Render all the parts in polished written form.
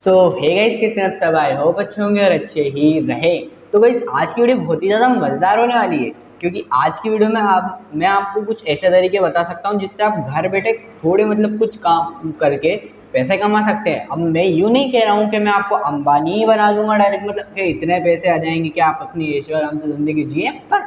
सो hey guys, कैसे हैं आप सब? आई होप अच्छे होंगे और अच्छे ही रहे। तो गाइस, आज की वीडियो बहुत ही ज़्यादा मज़ेदार होने वाली है, क्योंकि आज की वीडियो में मैं आपको कुछ ऐसे तरीके बता सकता हूँ जिससे आप घर बैठे थोड़े कुछ काम करके पैसे कमा सकते हैं। अब मैं यूँ नहीं कह रहा हूँ कि मैं आपको अंबानी ही बना दूंगा डायरेक्ट, कि इतने पैसे आ जाएंगे कि आप अपनी ऐशो आराम से ज़िंदगी जिए, पर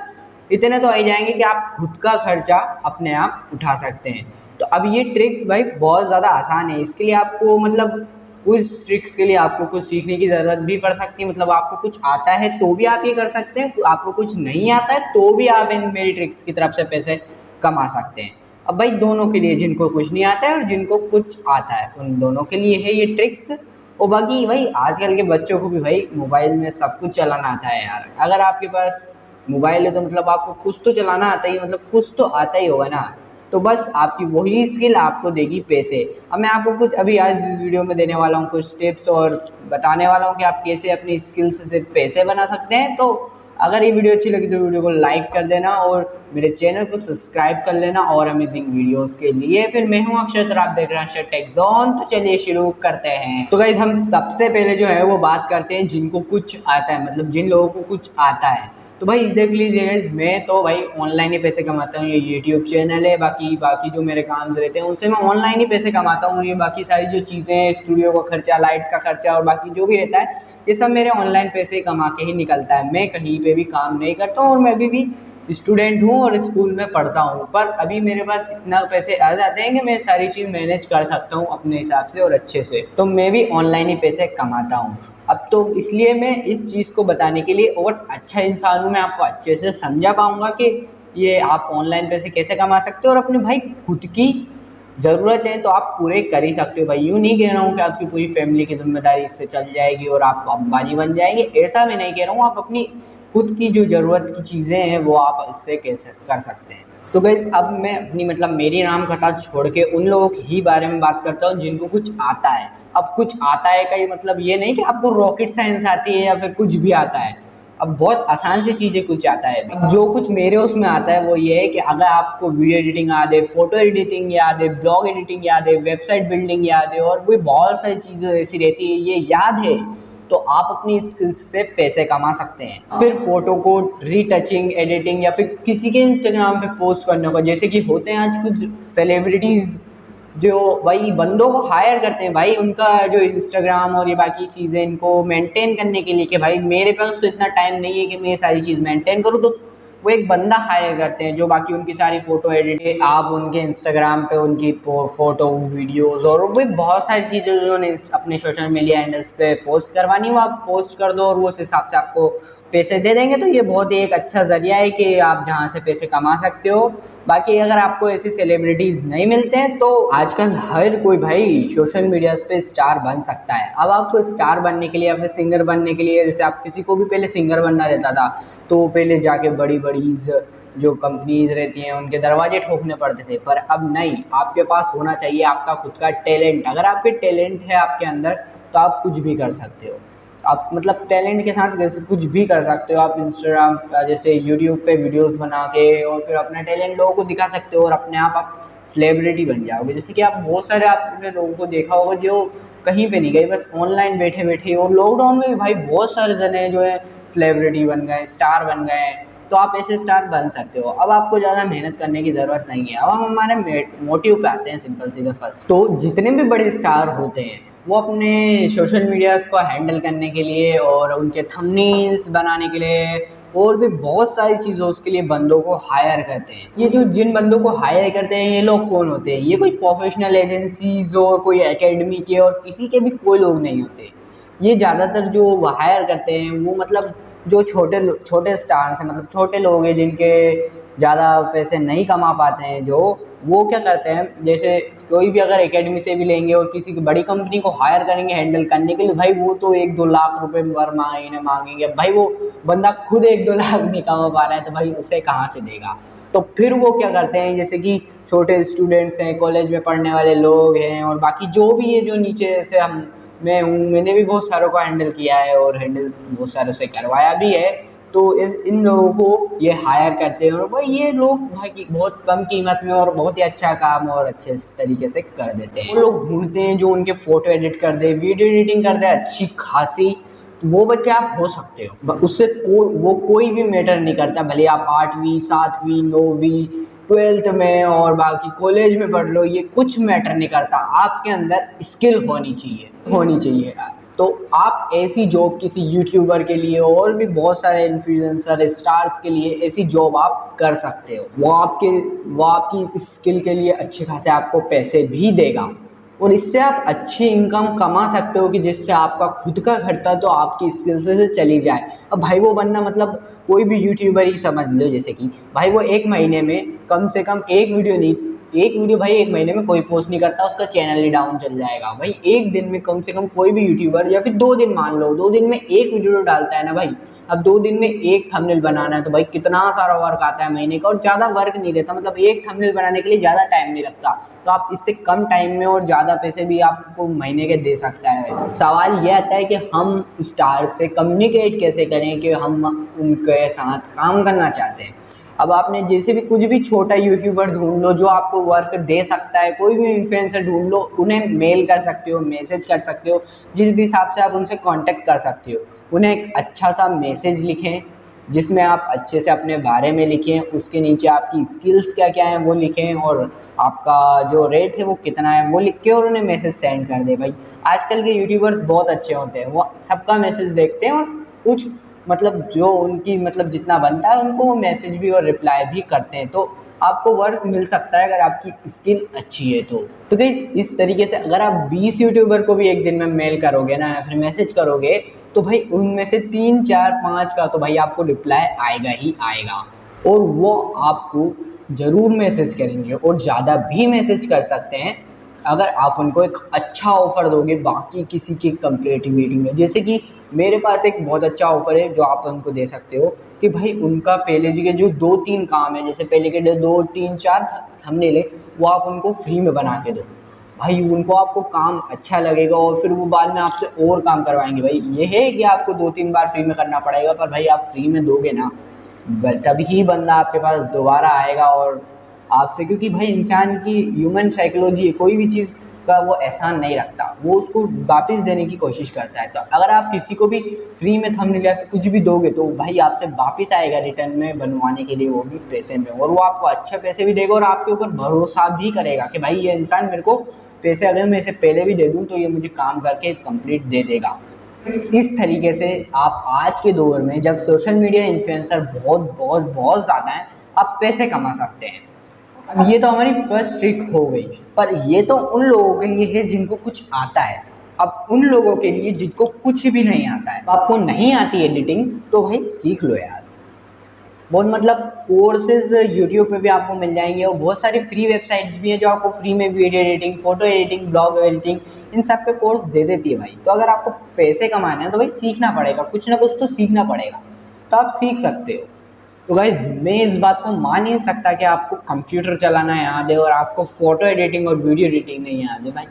इतने तो आ ही जाएंगे कि आप खुद का खर्चा अपने आप उठा सकते हैं। तो अब ये ट्रिक्स भाई बहुत ज़्यादा आसान है। इसके लिए आपको कुछ ट्रिक्स के लिए आपको कुछ सीखने की ज़रूरत भी पड़ सकती है। आपको कुछ आता है तो भी आप ये कर सकते हैं, आपको कुछ नहीं आता है तो भी आप इन मेरी ट्रिक्स की तरफ से पैसे कमा सकते हैं। अब भाई दोनों के लिए, जिनको कुछ नहीं आता है और जिनको कुछ आता है, उन दोनों के लिए है ये ट्रिक्स। और बाकी भाई आजकल के बच्चों को भी भाई मोबाइल में सब कुछ चलाना आता है यार। अगर आपके पास मोबाइल है तो आपको कुछ तो चलाना आता ही, कुछ तो आता ही होगा ना। तो बस आपकी वही स्किल आपको देगी पैसे। अब मैं आपको कुछ अभी आज इस वीडियो में देने वाला हूँ कुछ टिप्स और बताने वाला हूँ कि आप कैसे अपनी स्किल्स से पैसे बना सकते हैं। तो अगर ये वीडियो अच्छी लगी तो वीडियो को लाइक कर देना और मेरे चैनल को सब्सक्राइब कर लेना और अमेजिंग वीडियोस के लिए। फिर मैं हूँ अक्षर और आप देख रहे हैं अक्षर टेक जोन। तो चलिए शुरू करते हैं। तो गाइस, हम सबसे पहले जो है वो बात करते हैं जिनको कुछ आता है, जिन लोगों को कुछ आता है। तो भाई देख लीजिए, मैं तो भाई ऑनलाइन ही पैसे कमाता हूँ। ये यूट्यूब चैनल है, बाकी बाकी जो मेरे काम रहते हैं उनसे मैं ऑनलाइन ही पैसे कमाता हूँ। ये बाकी सारी जो चीज़ें, स्टूडियो का खर्चा, लाइट्स का खर्चा और बाकी जो भी रहता है, ये सब मेरे ऑनलाइन पैसे कमा के ही निकलता है। मैं कहीं पे भी काम नहीं करता हूँ और मैं अभी भी स्टूडेंट हूँ और स्कूल में पढ़ता हूँ, पर अभी मेरे पास इतना पैसे आ जाते हैं कि मैं सारी चीज़ मैनेज कर सकता हूँ अपने हिसाब से और अच्छे से। तो मैं भी ऑनलाइन ही पैसे कमाता हूँ। अब तो इसलिए मैं इस चीज़ को बताने के लिए और अच्छा इंसान हूँ, मैं आपको अच्छे से समझा पाऊंगा कि ये आप ऑनलाइन पैसे कैसे कमा सकते हो और अपने भाई खुद की ज़रूरत है तो आप पूरे कर ही सकते हो। भाई यूँ नहीं कह रहा हूँ कि आपकी पूरी फैमिली की जिम्मेदारी इससे चल जाएगी और आप अंबानी बन जाएंगे, ऐसा मैं नहीं कह रहा हूँ। आप अपनी खुद की जो ज़रूरत की चीज़ें हैं वो आप इससे कैसे कर सकते हैं। तो गाइस, अब मैं अपनी मेरी नाम कथा छोड़ के उन लोगों के ही बारे में बात करता हूँ जिनको कुछ आता है। अब कुछ आता है का ये ये नहीं कि आपको रॉकेट साइंस आती है या फिर कुछ भी आता है। अब बहुत आसान सी चीज़ें कुछ आता है। जो कुछ मेरे उसमें आता है वो ये है कि अगर आपको वीडियो एडिटिंग याद है, फोटो एडिटिंग याद है, ब्लॉग एडिटिंग याद है, वेबसाइट बिल्डिंग याद है और भी बहुत सारी चीज़ें ऐसी रहती है, ये याद है, तो आप अपनी स्किल्स से पैसे कमा सकते हैं। फिर फोटो को रीटचिंग, एडिटिंग या फिर किसी के इंस्टाग्राम पे पोस्ट करने का, जैसे कि होते हैं आज कुछ सेलिब्रिटीज जो भाई बंदों को हायर करते हैं, भाई उनका जो इंस्टाग्राम और ये बाकी चीज़ें इनको मेंटेन करने के लिए कि भाई मेरे पास तो इतना टाइम नहीं है कि मैं ये सारी चीज़ मेंटेन करूँ, तो वो एक बंदा हायर करते हैं जो बाकी उनकी सारी फोटो एडिट, आप उनके इंस्टाग्राम पे उनकी फोटो, वीडियोस और भी बहुत सारी चीज़ें उन्होंने अपने सोशल मीडिया हैंडल्स पे पोस्ट करवानी, वो आप पोस्ट कर दो और वो उस हिसाब से आपको पैसे दे देंगे। तो ये बहुत ही एक अच्छा जरिया है कि आप जहाँ से पैसे कमा सकते हो। बाकी अगर आपको ऐसी सेलिब्रिटीज नहीं मिलते हैं तो आजकल हर कोई भाई सोशल मीडिया पे स्टार बन सकता है। अब आपको स्टार बनने के लिए, अपने सिंगर बनने के लिए, जैसे आप किसी को भी पहले सिंगर बनना रहता था तो पहले जाके बड़ी बड़ी जो कंपनीज रहती हैं उनके दरवाजे ठोकने पड़ते थे, पर अब नहीं। आपके पास होना चाहिए आपका खुद का टैलेंट। अगर आपके टैलेंट है आपके अंदर तो आप कुछ भी कर सकते हो। आप टैलेंट के साथ कुछ भी कर सकते हो। आप इंस्टाग्राम जैसे यूट्यूब पे वीडियोस बना के और फिर अपना टैलेंट लोगों को दिखा सकते हो और अपने आप सेलिब्रिटी बन जाओगे। जैसे कि आप बहुत सारे आपने लोगों को देखा होगा जो कहीं पे नहीं गए, बस ऑनलाइन बैठे बैठे, और लॉकडाउन में भी भाई बहुत सारे जने जो है सेलिब्रिटी बन गए, स्टार बन गए। तो आप ऐसे स्टार बन सकते हो। अब आपको ज़्यादा मेहनत करने की ज़रूरत नहीं है। अब हम हमारे मोटिव पे आते हैं, सिंपल सीधा फर्स्ट। तो जितने भी बड़े स्टार होते हैं वो अपने सोशल मीडियाज़ को हैंडल करने के लिए और उनके थंबनेल्स बनाने के लिए और भी बहुत सारी चीज़ों उसके लिए बंदों को हायर करते हैं। ये जो जिन बंदों को हायर करते हैं ये लोग कौन होते हैं? ये कोई प्रोफेशनल एजेंसीज और कोई एकेडमी के और किसी के भी कोई लोग नहीं होते। ये ज़्यादातर जो हायर करते हैं वो जो छोटे छोटे स्टार्स हैं, छोटे लोग हैं जिनके ज़्यादा पैसे नहीं कमा पाते हैं, जो वो क्या करते हैं, जैसे कोई भी अगर एकेडमी से भी लेंगे और किसी की बड़ी कंपनी को हायर करेंगे हैंडल करने के लिए, भाई वो तो 1-2 लाख रुपए पर महीने मांगेंगे। भाई वो बंदा खुद 1-2 लाख नहीं कमा पा रहा है तो भाई उसे कहाँ से देगा? तो फिर वो क्या करते हैं, जैसे कि छोटे स्टूडेंट्स हैं, कॉलेज में पढ़ने वाले लोग हैं और बाकी जो भी है, जो नीचे जैसे मैं हूँ, मैंने भी बहुत सारों को हैंडल किया है और हैंडल बहुत सारों से करवाया भी है। तो इन लोगों को ये हायर करते हैं और भाई ये लोग भाई बहुत कम कीमत में और बहुत ही अच्छा काम और अच्छे तरीके से कर देते हैं। वो लोग ढूंढते हैं जो उनके फोटो एडिट कर दे, वीडियो एडिटिंग कर दे अच्छी खासी, तो वो बच्चे आप हो सकते हो। उससे वो कोई भी मैटर नहीं करता, भले आप 8वीं 7वीं 9वीं 12th में और बाकी कॉलेज में पढ़ लो, ये कुछ मैटर नहीं करता। आपके अंदर स्किल होनी चाहिए यार। तो आप ऐसी जॉब किसी यूट्यूबर के लिए और भी बहुत सारे इन्फ्लुएंसर स्टार्स के लिए ऐसी जॉब आप कर सकते हो। वो आपकी स्किल के लिए अच्छे खासे आपको पैसे भी देगा और इससे आप अच्छी इनकम कमा सकते हो कि जिससे आपका खुद का खर्चा तो आपकी स्किल से चली जाए। अब भाई वो बंदा मतलब कोई भी यूट्यूबर ही समझ लो, जैसे कि भाई वो एक महीने में कम से कम एक वीडियो भाई एक महीने में कोई पोस्ट नहीं करता, उसका चैनल ही डाउन चल जाएगा। भाई एक दिन में कम से कम कोई भी यूट्यूबर, या फिर 2 दिन मान लो, 2 दिन में एक वीडियो डालता है ना भाई। अब 2 दिन में एक थंबनेल बनाना है तो भाई कितना सारा वर्क आता है महीने का, और ज़्यादा वर्क नहीं रहता, मतलब एक थंबनेल बनाने के लिए ज़्यादा टाइम नहीं लगता। तो आप इससे कम टाइम में और ज़्यादा पैसे भी आपको महीने के दे सकता है। सवाल यह आता है कि हम स्टार से कम्युनिकेट कैसे करें कि हम उनके साथ काम करना चाहते हैं। अब आपने जैसे भी कुछ भी छोटा यूट्यूबर ढूंढ लो जो आपको वर्क दे सकता है, कोई भी इन्फ्लुएंसर ढूंढ लो, उन्हें मेल कर सकते हो, मैसेज कर सकते हो, जिस भी हिसाब से आप उनसे कांटेक्ट कर सकते हो। उन्हें एक अच्छा सा मैसेज लिखें जिसमें आप अच्छे से अपने बारे में लिखें, उसके नीचे आपकी स्किल्स क्या क्या हैं वो लिखें, और आपका जो रेट है वो कितना है वो लिख के और उन्हें मैसेज सेंड कर दें। भाई आजकल के यूट्यूबर्स बहुत अच्छे होते हैं, वो सबका मैसेज देखते हैं और कुछ मतलब जो उनकी मतलब जितना बनता है उनको वो मैसेज भी और रिप्लाई भी करते हैं। तो आपको वर्क मिल सकता है अगर आपकी स्किल अच्छी है तो गाइस इस तरीके से अगर आप 20 यूट्यूबर को भी एक दिन में मेल करोगे ना या फिर मैसेज करोगे, तो भाई उनमें से 3 4 5 का तो भाई आपको रिप्लाई आएगा ही आएगा, और वो आपको ज़रूर मैसेज करेंगे और ज़्यादा भी मैसेज कर सकते हैं अगर आप उनको एक अच्छा ऑफर दोगे बाकी किसी की कंपेरेटिविटी में। जैसे कि मेरे पास एक बहुत अच्छा ऑफर है जो आप उनको दे सकते हो कि भाई उनका पहले के जो 2-3 काम है, जैसे पहले के 2-3-4 थंबनेल है, वो आप उनको फ्री में बना के दो। भाई उनको आपको काम अच्छा लगेगा और फिर वो बाद में आपसे और काम करवाएंगे। भाई ये है कि आपको 2-3 बार फ्री में करना पड़ेगा, पर भाई आप फ्री में दोगे ना तभी बंदा आपके पास दोबारा आएगा और आपसे, क्योंकि भाई इंसान की ह्यूमन साइकोलॉजी है, कोई भी चीज़ का वो एहसान नहीं रखता, वो उसको वापस देने की कोशिश करता है। तो अगर आप किसी को भी फ्री में थंबनेल या फिर कुछ भी दोगे तो भाई आपसे वापस आएगा रिटर्न में बनवाने के लिए, वो भी पैसे में, और वो आपको अच्छे पैसे भी देगा और आपके ऊपर भरोसा भी करेगा कि भाई ये इंसान मेरे को पैसे अगर मैं इसे पहले भी दे दूँ तो ये मुझे काम करके कंप्लीट दे देगा। इस तरीके से आप आज के दौर में जब सोशल मीडिया इन्फ्लुएंसर बहुत बहुत बहुत ज़्यादा हैं, आप पैसे कमा सकते हैं। अब ये तो हमारी फर्स्ट ट्रिक हो गई, पर ये तो उन लोगों के लिए है जिनको कुछ आता है। अब उन लोगों के लिए जिनको कुछ भी नहीं आता है, आपको नहीं आती एडिटिंग तो भाई सीख लो यार। बहुत मतलब कोर्सेज यूट्यूब पे भी आपको मिल जाएंगे और बहुत सारी फ्री वेबसाइट्स भी हैं जो आपको फ्री में video editing, photo editing, blog editing, इन सब के कोर्स दे देती है भाई। तो अगर आपको पैसे कमाने हैं तो भाई सीखना पड़ेगा, कुछ ना कुछ तो सीखना पड़ेगा, तो आप सीख सकते हो। तो गाइज मैं इस बात को मान नहीं सकता कि आपको कंप्यूटर चलाना याद है और आपको फोटो एडिटिंग और वीडियो एडिटिंग नहीं याद है। भाई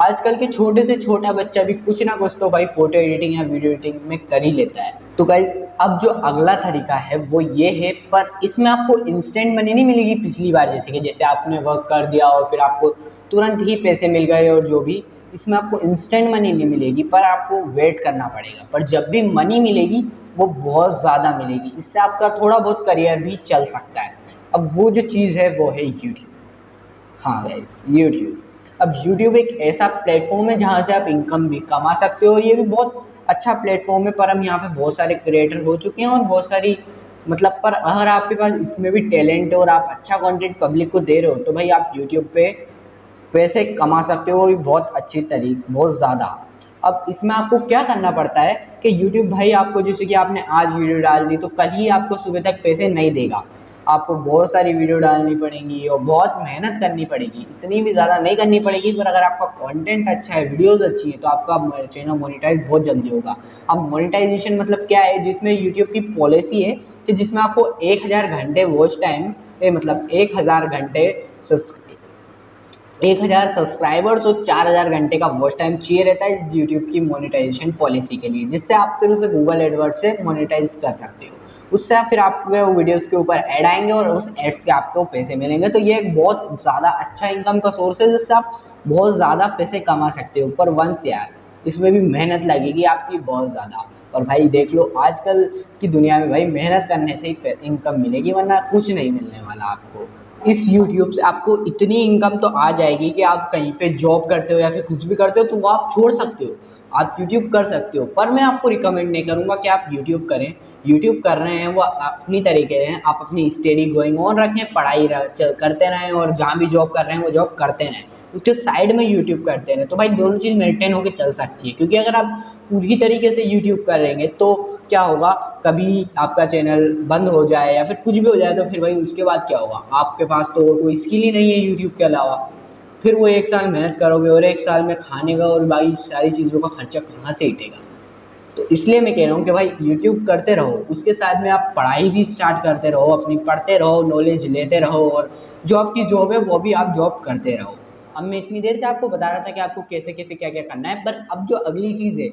आजकल के छोटे से छोटा बच्चा भी कुछ ना कुछ तो भाई फोटो एडिटिंग या वीडियो एडिटिंग में कर ही लेता है। तो गाइज अब जो अगला तरीका है वो ये है, पर इसमें आपको इंस्टेंट मनी नहीं मिलेगी पिछली बार जैसे कि जैसे आपने वर्क कर दिया और फिर आपको तुरंत ही पैसे मिल गए, और जो भी इसमें आपको इंस्टेंट मनी नहीं मिलेगी, पर आपको वेट करना पड़ेगा। पर जब भी मनी मिलेगी वो बहुत ज़्यादा मिलेगी, इससे आपका थोड़ा बहुत करियर भी चल सकता है। अब वो जो चीज़ है वो है यूट्यूब। हाँ गाइस यूट्यूब। अब यूट्यूब एक ऐसा प्लेटफॉर्म है जहाँ से आप इनकम भी कमा सकते हो, और ये भी बहुत अच्छा प्लेटफॉर्म है। पर हम यहाँ पे बहुत सारे क्रिएटर हो चुके हैं और बहुत सारी मतलब, पर अगर आपके पास इसमें भी टैलेंट है और आप अच्छा कंटेंट पब्लिक को दे रहे हो तो भाई आप यूट्यूब पे पैसे कमा सकते हो, वो भी बहुत अच्छी तरीके, बहुत ज़्यादा। अब इसमें आपको क्या करना पड़ता है कि YouTube भाई आपको, जैसे कि आपने आज वीडियो डाल दी तो कल ही आपको सुबह तक पैसे नहीं देगा, आपको बहुत सारी वीडियो डालनी पड़ेंगी और बहुत मेहनत करनी पड़ेगी। इतनी भी ज़्यादा नहीं करनी पड़ेगी, पर अगर आपका कंटेंट अच्छा है, वीडियोस अच्छी है, तो आपका चैनल मोनेटाइज बहुत जल्दी होगा। अब मोनेटाइजेशन मतलब क्या है, जिसमें यूट्यूब की पॉलिसी है कि जिसमें आपको 1000 घंटे वॉच टाइम, मतलब 1000 घंटे 1000 सब्सक्राइबर्स और 4000 घंटे का वॉच टाइम चाहिए रहता है यूट्यूब की मोनेटाइजेशन पॉलिसी के लिए, जिससे आप फिर उसे गूगल एडवर्ड से मोनेटाइज कर सकते हो। उससे फिर आपके वीडियोस के ऊपर ऐड आएंगे और उस एड्स के आपको पैसे मिलेंगे। तो ये एक बहुत ज़्यादा अच्छा इनकम का सोर्स है जिससे आप बहुत ज़्यादा पैसे कमा सकते हो। पर वंस यार इसमें भी मेहनत लगेगी आपकी बहुत ज़्यादा। और भाई देख लो आजकल की दुनिया में भाई मेहनत करने से ही इनकम मिलेगी, वरना कुछ नहीं मिलने वाला आपको। इस यूट्यूब से आपको इतनी इनकम तो आ जाएगी कि आप कहीं पे जॉब करते हो या फिर कुछ भी करते हो तो वो आप छोड़ सकते हो, आप यूट्यूब कर सकते हो। पर मैं आपको रिकमेंड नहीं करूँगा कि आप यूट्यूब करें। यूट्यूब कर रहे हैं वो अपनी तरीके हैं, आप अपनी स्टडी गोइंग ऑन रखें, पढ़ाई करते रहें और जहाँ भी जॉब कर रहे हैं वो जॉब करते रहें, उसके साइड में यूट्यूब करते रहें। तो भाई दोनों चीज़ मेंटेन होकर चल सकती है। क्योंकि अगर आप पूरी तरीके से यूट्यूब करेंगे तो क्या होगा, कभी आपका चैनल बंद हो जाए या फिर कुछ भी हो जाए तो फिर भाई उसके बाद क्या होगा, आपके पास तो और कोई स्किल ही नहीं है यूट्यूब के अलावा। फिर वो 1 साल मेहनत करोगे और 1 साल में खाने का और भाई सारी चीज़ों का खर्चा कहाँ से उठेगा। तो इसलिए मैं कह रहा हूँ कि भाई यूट्यूब करते रहो, उसके साथ में आप पढ़ाई भी स्टार्ट करते रहो, अपनी पढ़ते रहो, नॉलेज लेते रहो और जो आपकी जॉब है वो भी आप जॉब करते रहो। अब मैं इतनी देर से आपको बता रहा था कि आपको कैसे कैसे क्या क्या करना है, पर अब जो अगली चीज़ है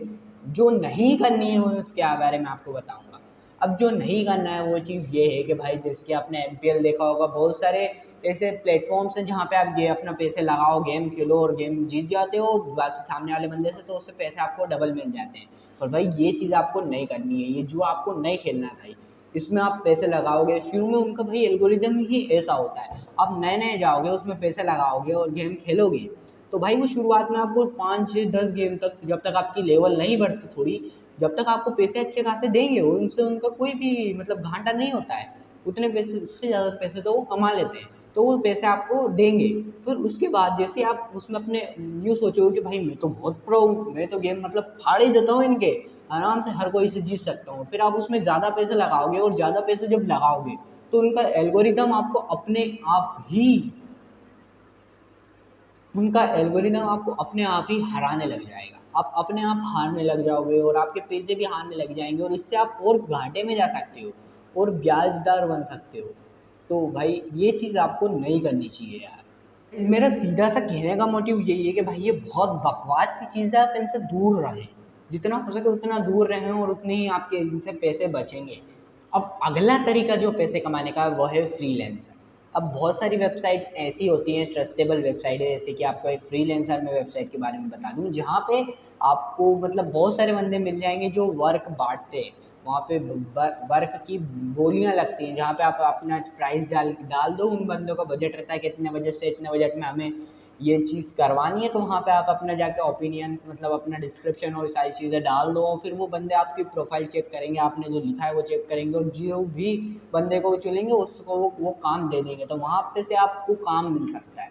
जो नहीं करनी है उसके बारे में आपको बताऊंगा। अब जो नहीं करना है वो चीज़ ये है कि भाई जैसे कि आपने MPL देखा होगा, बहुत सारे ऐसे प्लेटफॉर्म्स हैं जहाँ पे आप अपना पैसे लगाओ, गेम खेलो और गेम जीत जाते हो बाकी सामने वाले बंदे से, तो उससे पैसे आपको डबल मिल जाते हैं। पर भाई ये चीज़ आपको नहीं करनी है, ये जो आपको नहीं खेलना है भाई। इसमें आप पैसे लगाओगे शुरू में, उनका भाई एल्गोरिदम ही ऐसा होता है। आप नए नए जाओगे उसमें पैसे लगाओगे और गेम खेलोगे तो भाई वो शुरुआत में आपको 5 6 10 गेम तक, जब तक आपकी लेवल नहीं बढ़ती थोड़ी, जब तक आपको पैसे अच्छे खासे देंगे उनसे उनका कोई भी मतलब घाटा नहीं होता है। उतने पैसे, उससे ज़्यादा पैसे तो वो कमा लेते हैं, तो वो पैसे आपको देंगे। फिर उसके बाद जैसे आप उसमें अपने यूँ सोचोगे कि भाई मैं तो बहुत प्रो हूँ, मैं तो गेम मतलब फाड़ ही देता हूँ इनके, आराम से हर कोई से जीत सकता हूँ। फिर आप उसमें ज़्यादा पैसे लगाओगे और ज़्यादा पैसे जब लगाओगे तो उनका एल्गोरिदम आपको अपने आप ही उनका एल्गोरिदम आपको अपने आप ही हराने लग जाएगा। आप अपने आप हारने लग जाओगे और आपके पैसे भी हारने लग जाएंगे और इससे आप और घाटे में जा सकते हो और ब्याजदार बन सकते हो। तो भाई ये चीज़ आपको नहीं करनी चाहिए यार। मेरा सीधा सा कहने का मोटिव यही है कि भाई ये बहुत बकवास सी चीज़ है, आप इनसे दूर रहें, जितना हो सके उतना दूर रहें और उतने ही आपके इनसे पैसे बचेंगे। अब अगला तरीका जो पैसे कमाने का है वो है फ्रीलांसर। अब बहुत सारी वेबसाइट्स ऐसी होती हैं, ट्रस्टेबल वेबसाइट है, जैसे कि आपको एक फ्रीलांसर में वेबसाइट के बारे में बता दूं, जहाँ पे आपको मतलब बहुत सारे बंदे मिल जाएंगे जो वर्क बांटते हैं। वहाँ पे वर्क की बोलियाँ लगती हैं जहाँ पे आप अपना प्राइस डाल डाल दो, उन बंदों का बजट रहता है कि इतने बजट से इतने बजट में हमें ये चीज़ करवानी है, तो वहाँ पे आप अपना जाके ओपिनियन मतलब अपना डिस्क्रिप्शन और सारी चीज़ें डाल दो और फिर वो बंदे आपकी प्रोफाइल चेक करेंगे, आपने जो लिखा है वो चेक करेंगे और जो भी बंदे को चुनेंगे उसको वो काम दे देंगे। तो वहाँ पे से आपको काम मिल सकता है,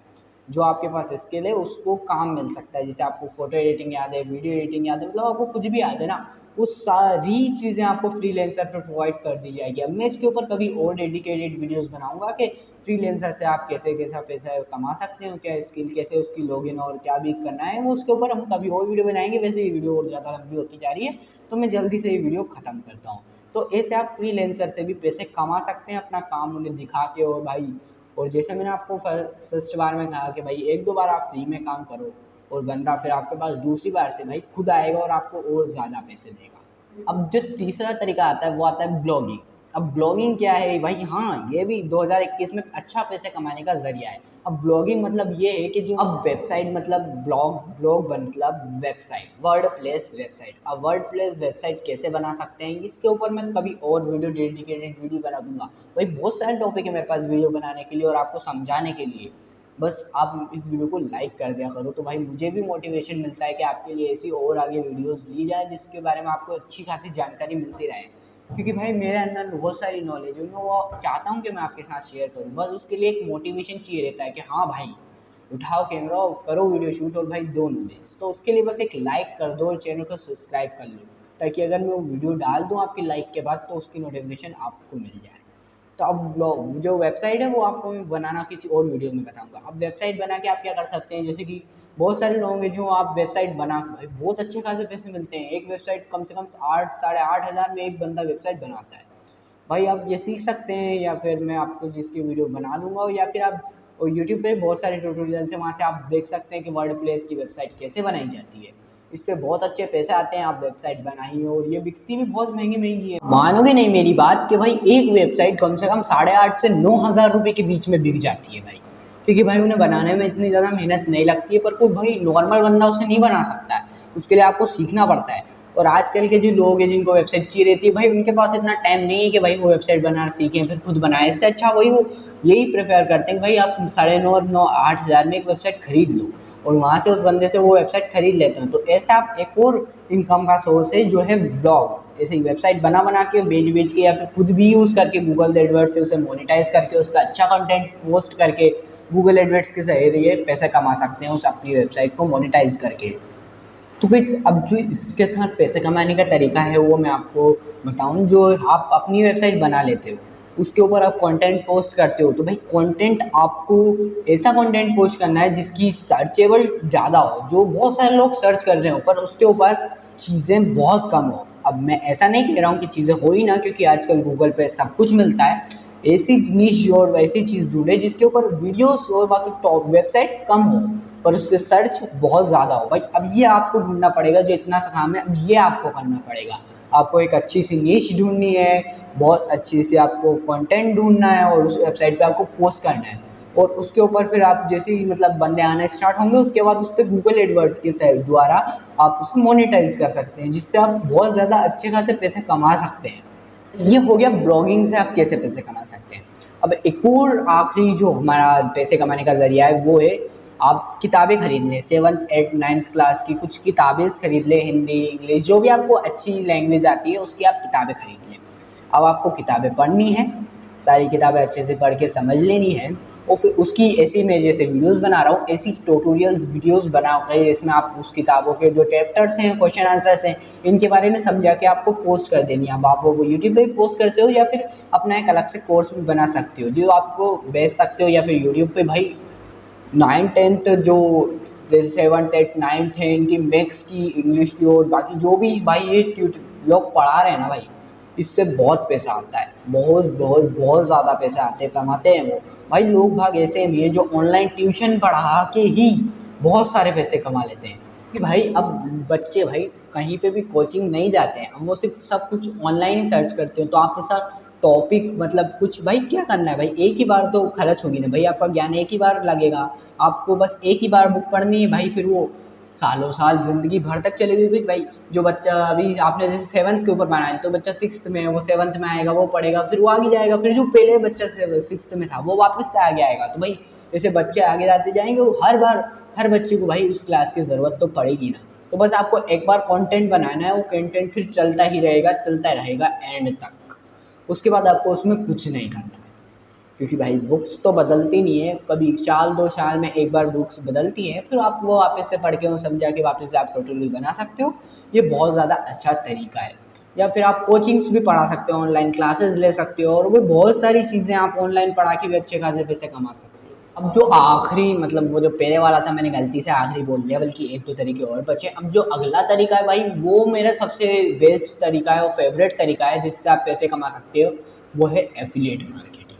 जो आपके पास स्किल है उसको काम मिल सकता है। जैसे आपको फोटो एडिटिंग याद है, वीडियो एडिटिंग याद है, मतलब आपको कुछ भी याद है ना, वो सारी चीज़ें आपको फ्रीलांसर पर प्रोवाइड कर दी जाएगी। अब मैं इसके ऊपर कभी और डेडिकेटेड वीडियोस बनाऊंगा कि फ्रीलांसर से आप कैसे कैसा पैसा कमा सकते हो, क्या स्किल कैसे उसकी लॉगिन और क्या भी करना है, वो उसके ऊपर हम कभी और वीडियो बनाएंगे। वैसे ये वीडियो और ज़्यादा लंबी होती जा रही है तो मैं जल्दी से ये वीडियो ख़त्म करता हूँ। तो ऐसे आप फ्रीलांसर से भी पैसे कमा सकते हैं अपना काम उन्हें दिखा के। और भाई और जैसे मैंने आपको फर्स्ट बार में कहा कि भाई 1 2 बार आप फ्री में काम करो और बंदा फिर आपके पास दूसरी बार से भाई खुद आएगा और आपको और ज़्यादा पैसे देगा। अब जो तीसरा तरीका आता है वो आता है ब्लॉगिंग। अब ब्लॉगिंग क्या है भाई, हाँ ये भी 2021 में अच्छा पैसे कमाने का जरिया है। अब ब्लॉगिंग मतलब ये है कि जो अब वेबसाइट मतलब ब्लॉग, ब्लॉग मतलब वेबसाइट, वर्ड प्लेस वेबसाइट। अब वर्ड प्लेस वेबसाइट कैसे बना सकते हैं इसके ऊपर मैं कभी और वीडियो डेडिकेटेड वीडियो बना दूंगा। भाई बहुत सारे टॉपिक है मेरे पास वीडियो बनाने के लिए और आपको समझाने के लिए। बस आप इस वीडियो को लाइक कर दिया करो तो भाई मुझे भी मोटिवेशन मिलता है कि आपके लिए ऐसी और आगे वीडियोस ली जाए जिसके बारे में आपको अच्छी खासी जानकारी मिलती रहे। क्योंकि भाई मेरे अंदर बहुत सारी नॉलेज है, मैं वो चाहता हूँ कि मैं आपके साथ शेयर करूँ। बस उसके लिए एक मोटिवेशन चाहिए रहता है कि हाँ भाई उठाओ कैमरा और करो वीडियो शूट और भाई दो नॉलेज। तो उसके लिए बस एक लाइक कर दो और चैनल को सब्सक्राइब कर लो, ताकि अगर मैं वो वीडियो डाल दूँ आपकी लाइक के बाद तो उसकी नोटिफिकेशन आपको मिल जाए। तो अब जो वेबसाइट है वो आपको मैं बनाना किसी और वीडियो में बताऊंगा। अब वेबसाइट बना के आप क्या कर सकते हैं, जैसे कि बहुत सारे लोग हैं जो आप वेबसाइट बना भाई बहुत अच्छे खासे पैसे मिलते हैं। एक वेबसाइट कम से कम 8 साढ़े 8 हज़ार में एक बंदा वेबसाइट बनाता है। भाई आप ये सीख सकते हैं या फिर मैं आपको जिसकी वीडियो बना दूंगा, या फिर आप यूट्यूब पे बहुत सारे ट्यूटोरियल्स हैं वहाँ से आप देख सकते हैं कि वर्ड प्लेस की वेबसाइट कैसे बनाई जाती है। इससे बहुत अच्छे पैसे आते हैं। आप वेबसाइट बनाइए और ये बिकती भी बहुत महंगी महंगी है। मानोगे नहीं मेरी बात कि भाई एक वेबसाइट कम से कम 8,500 से 9,000 रुपये के बीच में बिक जाती है भाई, क्योंकि भाई उन्हें बनाने में इतनी ज़्यादा मेहनत नहीं लगती है। पर कोई भाई नॉर्मल बंदा उसे नहीं बना सकता है, उसके लिए आपको सीखना पड़ता है। और आजकल के जो लोग हैं जिनको वेबसाइट चाहिए रहती है भाई, उनके पास इतना टाइम नहीं है कि भाई वो वेबसाइट बनाना सीखें फिर खुद बनाए। इससे अच्छा वही वो यही प्रेफर करते हैं कि भाई आप 9,500 8,000 में एक वेबसाइट खरीद लो और वहाँ से उस बंदे से वो वेबसाइट खरीद लेते हैं। तो ऐसा आप एक और इनकम का सोर्स है जो है ब्लॉग। ऐसे ही वेबसाइट बना बना के बेच बेच के या फिर खुद भी यूज़ करके गूगल एडवर्ड्स से उसे मोनेटाइज करके उस पर अच्छा कंटेंट पोस्ट करके गूगल एडवर्ड्स के जरिए पैसे कमा सकते हैं उस अपनी वेबसाइट को मोनेटाइज करके। तो गाइस अब जो इसके साथ पैसे कमाने का तरीका है वो मैं आपको बताऊं। जो आप अपनी वेबसाइट बना लेते हो, उसके ऊपर आप कंटेंट पोस्ट करते हो, तो भाई कंटेंट आपको ऐसा कंटेंट पोस्ट करना है जिसकी सर्चेबल ज़्यादा हो, जो बहुत सारे लोग सर्च कर रहे हो पर उसके ऊपर चीज़ें बहुत कम हो। अब मैं ऐसा नहीं कह रहा हूँ कि चीज़ें हो ही ना, क्योंकि आजकल गूगल पे सब कुछ मिलता है। ऐसी निश और वैसी चीज़ ढूंढे जिसके ऊपर वीडियोस और बाकी टॉप वेबसाइट्स कम हो पर उसके सर्च बहुत ज़्यादा हो। भाई अब ये आपको ढूंढना पड़ेगा, जो इतना सा काम है अब ये आपको करना पड़ेगा। आपको एक अच्छी सी नीश ढूंढनी है, बहुत अच्छी सी आपको कंटेंट ढूंढना है और उस वेबसाइट पे आपको पोस्ट करना है। और उसके ऊपर फिर आप जैसे ही मतलब बंदे आना स्टार्ट होंगे उसके बाद उस पर गूगल एडवर्ड के द्वारा आप उसे मोनेटाइज कर सकते हैं, जिससे आप बहुत ज़्यादा अच्छे खासे पैसे कमा सकते हैं। ये हो गया ब्लॉगिंग से आप कैसे पैसे कमा सकते हैं। अब एक और आखिरी जो हमारा पैसे कमाने का जरिया है वो है आप किताबें खरीद लें। 7th 8th 9th क्लास की कुछ किताबें खरीद लें, हिंदी इंग्लिश जो भी आपको अच्छी लैंग्वेज आती है उसकी आप किताबें खरीद लें। अब आपको किताबें पढ़नी है, सारी किताबें अच्छे से पढ़ के समझ लेनी है और फिर उसकी ऐसी मैं जैसे वीडियोस बना रहा हूँ ऐसी ट्यूटोरियल्स वीडियोस बना कर इसमें आप उस किताबों के जो चैप्टर्स हैं क्वेश्चन आंसर्स हैं इनके बारे में समझा के आपको पोस्ट कर देनी है। अब आप वो यूट्यूब पे पोस्ट करते हो या फिर अपना एक अलग से कोर्स भी बना सकते हो जो आपको बेच सकते हो, या फिर यूट्यूब पे भाई 9th 10th जो जैसे 7th 8th 9th है इनकी मैथ्स की इंग्लिश की और बाकी जो भी भाई ये लोग पढ़ा रहे हैं ना भाई, इससे बहुत पैसा आता है, बहुत बहुत बहुत ज़्यादा पैसे आते हैं, कमाते हैं वो। भाई लोग भाग ऐसे भी हैं जो ऑनलाइन ट्यूशन पढ़ा के ही बहुत सारे पैसे कमा लेते हैं। कि भाई अब बच्चे भाई कहीं पे भी कोचिंग नहीं जाते हैं, अब वो सिर्फ सब कुछ ऑनलाइन ही सर्च करते हैं। तो आपके साथ टॉपिक मतलब कुछ भाई क्या करना है भाई, एक ही बार तो खर्च होगी ना भाई, आपका ज्ञान एक ही बार लगेगा। आपको बस एक ही बार बुक पढ़नी है भाई, फिर वो सालों साल ज़िंदगी भर तक चलेगी। क्योंकि भाई जो बच्चा अभी आपने जैसे 7th के ऊपर बनाया तो बच्चा 6th में है, वो 7th में आएगा वो पढ़ेगा फिर वो आगे जाएगा, फिर जो पहले बच्चा 6th में था वो वापस से आगे आएगा। तो भाई जैसे बच्चे आगे जाते जाएंगे वो हर बार हर बच्चे को भाई उस क्लास की ज़रूरत तो पड़ेगी ना। तो बस आपको एक बार कंटेंट बनाना है, वो कंटेंट फिर चलता ही रहेगा चलता रहेगा एंड तक। उसके बाद आपको उसमें कुछ नहीं करना है, क्योंकि भाई बुक्स तो बदलती नहीं है, कभी साल 2 साल में एक बार बुक्स बदलती है, फिर आप वो वापस से पढ़ के वो समझा के वापस से आप ट्यूटोरियल बना सकते हो। ये बहुत ज़्यादा अच्छा तरीका है। या फिर आप कोचिंग्स भी पढ़ा सकते हो, ऑनलाइन क्लासेस ले सकते हो और वो बहुत सारी चीज़ें आप ऑनलाइन पढ़ा के भी अच्छे खासे पैसे कमा सकते हो। अब जो आखिरी मतलब वो जो पहले वाला था मैंने गलती से आखिरी बोल दिया, बल्कि 1-2 तरीके और बचे। अब जो अगला तरीका है भाई वो मेरा सबसे बेस्ट तरीका है और फेवरेट तरीका है जिससे आप पैसे कमा सकते हो, वो है एफिलिएट मार्केटिंग।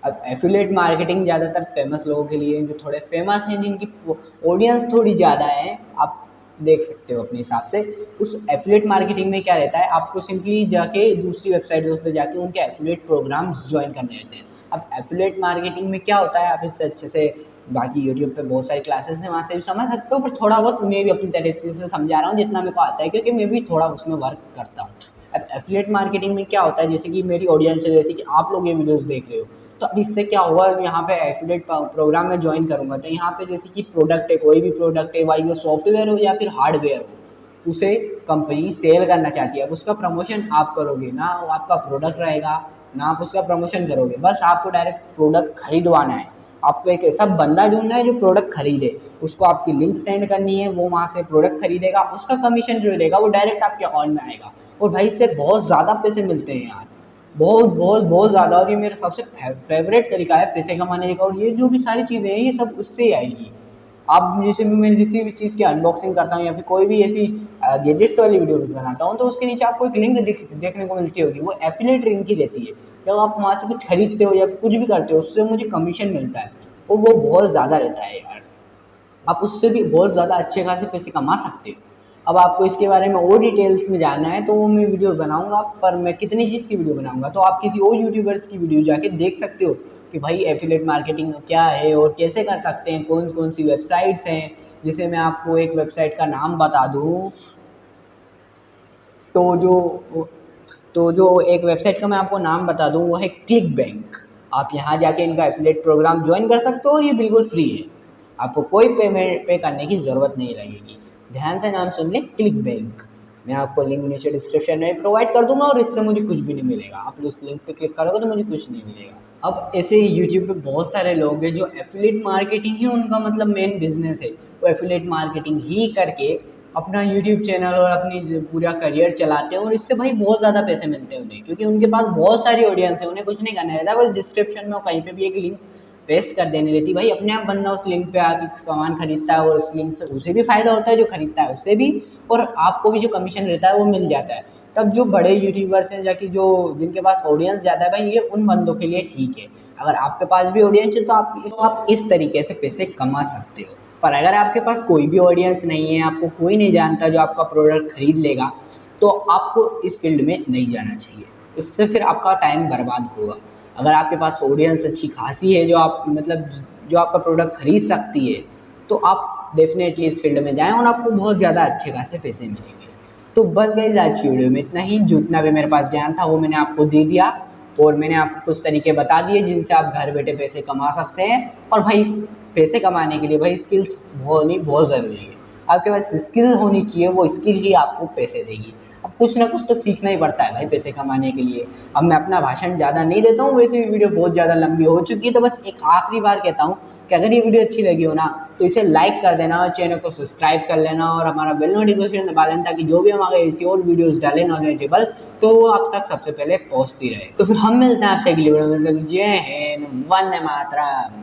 अब एफिलिएट मार्केटिंग ज़्यादातर फेमस लोगों के लिए, जो थोड़े फेमस हैं जिनकी ऑडियंस थोड़ी ज़्यादा है, आप देख सकते हो अपने हिसाब से। उस एफिलिएट मार्केटिंग में क्या रहता है, आपको सिंपली जाके दूसरी वेबसाइटों पे जाके उनके एफिलिएट प्रोग्राम्स ज्वाइन करने रहते हैं। अब एफिलिएट मार्केटिंग में क्या होता है, आप इससे अच्छे से बाकी यूट्यूब पे बहुत सारी क्लासेस हैं वहाँ से भी समझ सकते हो, पर थोड़ा बहुत मैं भी अपनी तरीके से समझा रहा हूँ जितना मेरे को आता है, क्योंकि मैं भी थोड़ा उसमें वर्क करता हूँ। अब एफिलिएट मार्केटिंग में क्या होता है, जैसे कि मेरी ऑडियंस है, जैसे कि आप लोग ये वीडियोस देख रहे हो, तो अब इससे क्या हुआ, यहाँ पे एफिलिएट प्रोग्राम में ज्वाइन करूँगा तो यहाँ पे जैसे कि प्रोडक्ट है, कोई भी प्रोडक्ट है, भाई वो सॉफ्टवेयर हो या फिर हार्डवेयर हो, उसे कंपनी सेल करना चाहती है। अब उसका प्रमोशन आप करोगे ना, वो आपका प्रोडक्ट रहेगा ना आप उसका प्रमोशन करोगे, बस आपको डायरेक्ट प्रोडक्ट खरीदवाना है। आपको एक ऐसा बंदा ढूंढना है जो प्रोडक्ट खरीदे, उसको आपकी लिंक सेंड करनी है, वो वहाँ से प्रोडक्ट खरीदेगा, उसका कमीशन जो रहेगा वो डायरेक्ट आपके अकाउंट में आएगा। और भाई इससे बहुत ज़्यादा पैसे मिलते हैं यार, बहुत बहुत बहुत ज़्यादा। और ये मेरा सबसे फेवरेट तरीका है पैसे कमाने का। और ये जो भी सारी चीज़ें हैं ये सब उससे ही आएगी। आप जैसे भी मैं किसी भी चीज़ की अनबॉक्सिंग करता हूँ या फिर कोई भी ऐसी गैजेट्स वाली वीडियो बनाता हूँ तो उसके नीचे आपको एक लिंक देखने को मिलती होगी, वो एफिलिएट लिंक ही रहती है। जब आप वहाँ से कुछ खरीदते हो या फिर कुछ भी करते हो उससे मुझे कमीशन मिलता है और वो बहुत ज़्यादा रहता है यार। आप उससे भी बहुत ज़्यादा अच्छे खासे पैसे कमा सकते हो। अब आपको इसके बारे में और डिटेल्स में जानना है तो वो मैं वीडियो बनाऊंगा, पर मैं कितनी चीज़ की वीडियो बनाऊंगा तो आप किसी और यूट्यूबर्स की वीडियो जाके देख सकते हो कि भाई एफिलेट मार्केटिंग क्या है और कैसे कर सकते हैं, कौन कौन सी वेबसाइट्स हैं। जैसे मैं आपको एक वेबसाइट का नाम बता दूँ, तो जो एक वेबसाइट का मैं आपको नाम बता दूं वो है क्लिक बैंक। आप यहाँ जाके इनका एफिलिएट प्रोग्राम ज्वाइन कर सकते हो और ये बिल्कुल फ्री है, आपको कोई पेमेंट पे करने की ज़रूरत नहीं लगेगी। ध्यान से नाम सुन लें, क्लिक बैंक। मैं आपको लिंक नीचे डिस्क्रिप्शन में प्रोवाइड कर दूंगा और इससे मुझे कुछ भी नहीं मिलेगा, आप उस लिंक पे क्लिक करोगे तो मुझे कुछ नहीं मिलेगा। अब ऐसे यूट्यूब पे बहुत सारे लोग हैं जो एफिलिएट मार्केटिंग ही उनका मतलब मेन बिजनेस है, वो एफिलिएट मार्केटिंग ही करके अपना यूट्यूब चैनल और अपनी पूरा करियर चलाते हैं और इससे भाई बहुत ज़्यादा पैसे मिलते हैं उन्हें, क्योंकि उनके पास बहुत सारी ऑडियंस है, उन्हें कुछ नहीं करना रहता, बस डिस्क्रिप्शन में कहीं पे भी एक लिंक पेस्ट कर देनी रहती, भाई अपने आप बंदा उस लिंक पे आके सामान खरीदता है और उस लिंक से उसे भी फायदा होता है जो खरीदता है उसे भी, और आपको भी जो कमीशन रहता है वो मिल जाता है। तब जो बड़े यूट्यूबर्स हैं जाकि जो जिनके पास ऑडियंस ज़्यादा है भाई, ये उन बंदों के लिए ठीक है। अगर आपके पास भी ऑडियंस है तो आप इस तरीके से पैसे कमा सकते हो। पर अगर आपके पास कोई भी ऑडियंस नहीं है, आपको कोई नहीं जानता जो आपका प्रोडक्ट खरीद लेगा, तो आपको इस फील्ड में नहीं जाना चाहिए, इससे फिर आपका टाइम बर्बाद होगा। अगर आपके पास ऑडियंस अच्छी खासी है जो आप मतलब जो आपका प्रोडक्ट खरीद सकती है, तो आप डेफिनेटली इस फील्ड में जाएं और आपको बहुत ज़्यादा अच्छे खासे पैसे मिलेंगे। तो बस गाइस आज की वीडियो में इतना ही, जितना भी मेरे पास ज्ञान था वो मैंने आपको दे दिया और मैंने आपको कुछ तरीके बता दिए जिनसे आप घर बैठे पैसे कमा सकते हैं। और भाई पैसे कमाने के लिए भाई स्किल्स होनी बहुत ज़रूरी है, आपके पास स्किल होनी चाहिए, वो स्किल ही आपको पैसे देगी। अब कुछ ना कुछ तो सीखना ही पड़ता है भाई पैसे कमाने के लिए। अब मैं अपना भाषण ज़्यादा नहीं देता हूँ, वैसे भी वीडियो बहुत ज़्यादा लंबी हो चुकी है, तो बस एक आखिरी बार कहता हूँ कि अगर ये वीडियो अच्छी लगी हो ना तो इसे लाइक कर देना और चैनल को सब्सक्राइब कर लेना और हमारा बेल नोटिफिकेशन दबा लेना, ताकि जो भी हम आगे ऐसी और वीडियोस डालें नॉलेजेबल तो वो आप तक सबसे पहले पहुंचती रहे। तो फिर हम मिलते हैं आपसे अगली वीडियो में, जय हिंद, वंदे मातरम।